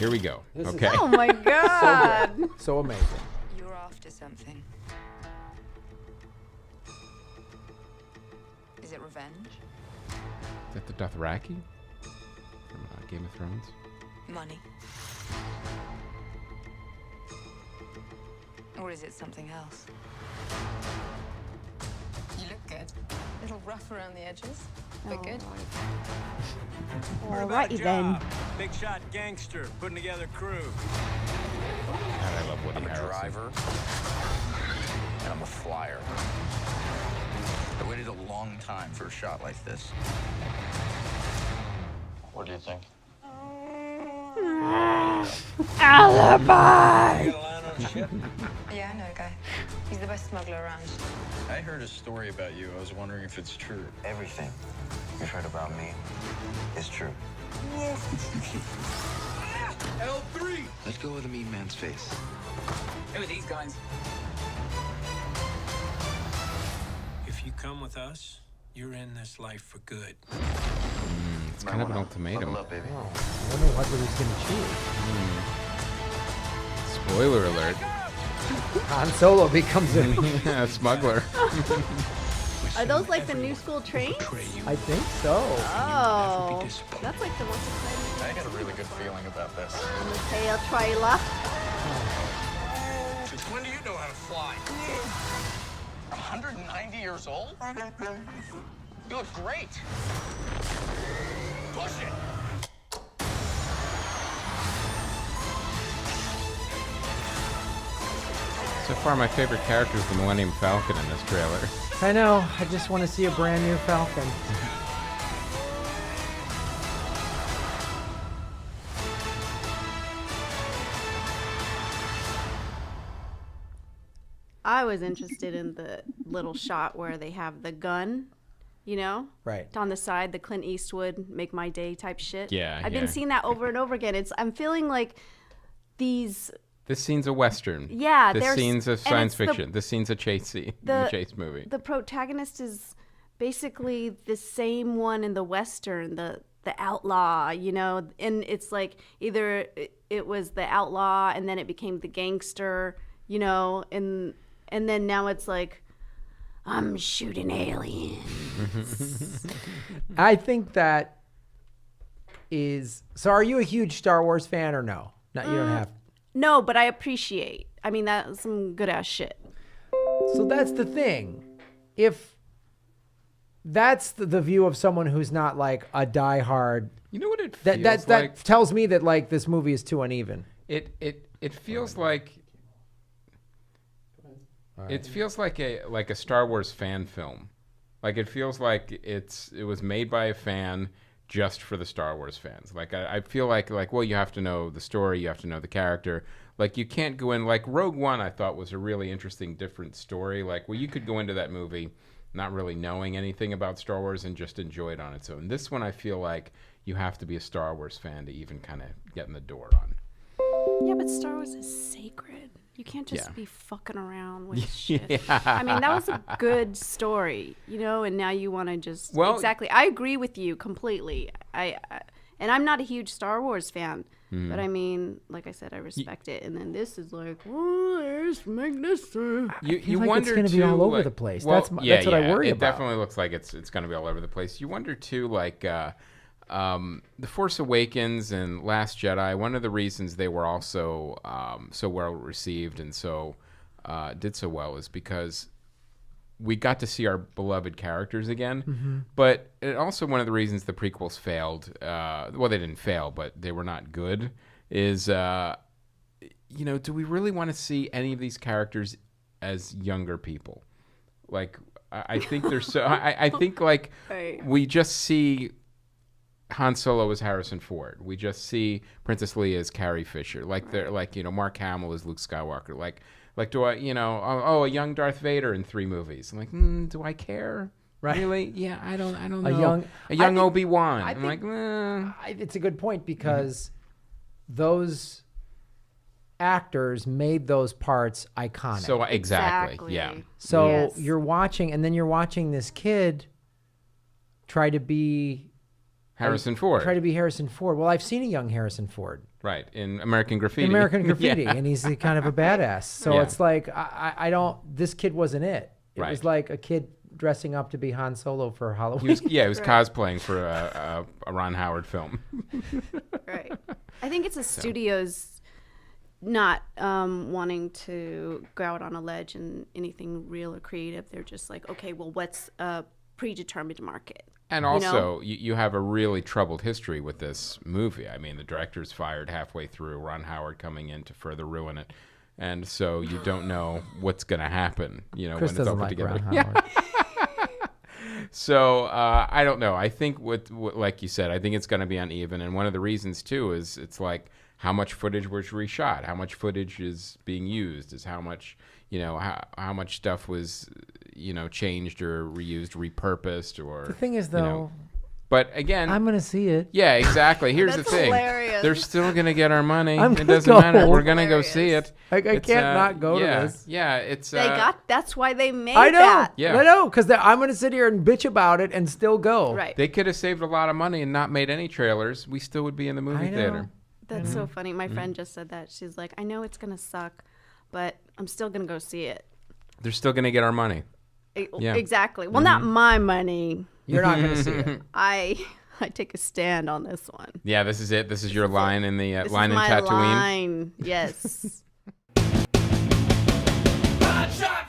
here we go. This Okay. Oh my God. So good. So amazing. You're after something. Is it revenge? Is that the Dothraki from Game of Thrones? Money? Or is it something else? You look good. A little rough around the edges, but good. Alrighty then. Big shot gangster putting together crew. God, I love Woody I'm a Harrelson. driver, and I'm a flyer. I waited a long time for a shot like this. What do you think? Alibi. You got a line on the ship? Yeah, I know a guy. He's the best smuggler around. I heard a story about you. I was wondering if it's true. Everything you've heard about me is true. L3! Let's go with the mean man's face. Who are these guys? If you come with us, you're in this life for good. It's kind of an ultimatum. Buckle up, baby. Oh, I wonder what he's going to choose. Spoiler alert. Han Solo becomes a... Smuggler. Are those like the new school trains? I think so. Oh. That's like the most exciting I got a really good feeling about this. in the tail trailer. Since when do you know how to fly? 190 years old? You look great. Push it. So far, my favorite character is the Millennium Falcon in this trailer. I know. I just want to see a brand new Falcon. I was interested in the little shot where they have the gun, you know? Right. On the side, the Clint Eastwood make my day type shit. Yeah, I've yeah. been seeing that over and over again. I'm feeling like these This scene's a Western. Yeah, This there's- scene's a and science it's the- fiction. This scene's a chase scene. The chase movie. the protagonist is basically the same one in the Western, the outlaw, you know, and it's like either it was the outlaw and then it became the gangster, you know, and then now it's like I'm shooting aliens. I think that is... So are you a huge Star Wars fan or no? No, you don't have... No, but I appreciate. I mean, that's some good ass shit. So that's the thing. If that's the view of someone who's not like a diehard... You know what it feels That like? tells me that like this movie is too uneven. It feels like... It feels like a Star Wars fan film. Like it feels like it was made by a fan just for the Star Wars fans. Like I feel like well, you have to know the story, you have to know the character. Like you can't go in like Rogue One. I thought was a really interesting, different story. Like you could go into that movie not really knowing anything about Star Wars and just enjoy it on its own. This one, I feel like you have to be a Star Wars fan to even kind of get in the door on. Yeah, but Star Wars is sacred. You can't just Yeah. be fucking around with shit. I mean, that was a good story, you know, and now you want to just... Well- exactly. I agree with you completely. And I'm not a huge Star Wars fan, but I mean, like I said, I respect it. And then this is like, oh, let's make this... You feel like wonder it's gonna too, be all over like- the place. Well, That's what I worry it about. definitely looks like it's going to be all over the place. You wonder too, like The Force Awakens and Last Jedi. One of the reasons they were also so well received and so did so well is because we got to see our beloved characters again. But it also one of the reasons the prequels failed. Well, they didn't fail, but they were not good. Is you know, do we really want to see any of these characters as younger people? Like, I think they're so. I think like Right. we just see Han Solo as Harrison Ford. We just see Princess Leia as Carrie Fisher. Like they're like, you know, Mark Hamill as Luke Skywalker. Like do I, you know, a young Darth Vader in 3 movies. I'm like, do I care? Right. Really? Yeah, I don't know. A young think- Obi-Wan. I I'm think- like, It's a good point because those actors made those parts iconic. so exactly. Exactly. Yeah. So Yes. you're watching this kid try to be Harrison Ford. Try to be Harrison Ford. Well, I've seen a young Harrison Ford. Right, in American Graffiti. American Graffiti, Yeah. and he's kind of a badass. So Yeah. it's like I don't. This kid wasn't it. It Right. was like a kid dressing up to be Han Solo for Halloween. He was cosplaying for a Ron Howard film. Right. I think it's the studio's not wanting to go out on a ledge and anything real or creative. They're just like, okay, well, what's a predetermined market? And also, you have a really troubled history with this movie. I mean, the director's fired halfway through, Ron Howard coming in to further ruin it. And so you don't know what's going to happen, Chris when it's all doesn't put like together. Ron Howard. So I don't know. I think what like you said, I think it's going to be uneven. And one of the reasons too is it's like how much footage was reshot, how much footage is being used, is how much how much stuff was changed or reused, repurposed, or The thing is, though, But again, I'm gonna see it. yeah, exactly. Here's the That's thing: hilarious. they're still gonna get our money. I'm It gonna doesn't go. matter. We're gonna go see it. I It's, can't not go yeah, to this. Yeah, it's That's why they made I know. that. Yeah. I know, because I'm gonna sit here and bitch about it and still go. Right. They could have saved a lot of money and not made any trailers. We still would be in the movie I know. theater. That's so funny. My friend just said that. She's like, I know it's going to suck, but I'm still going to go see it. They're still gonna get our money. Yeah. Exactly. Well, not my money. You're not gonna see it. I take a stand on this one. Yeah, this is it. This is your line in the This line is in my Tatooine. line. Yes. Shot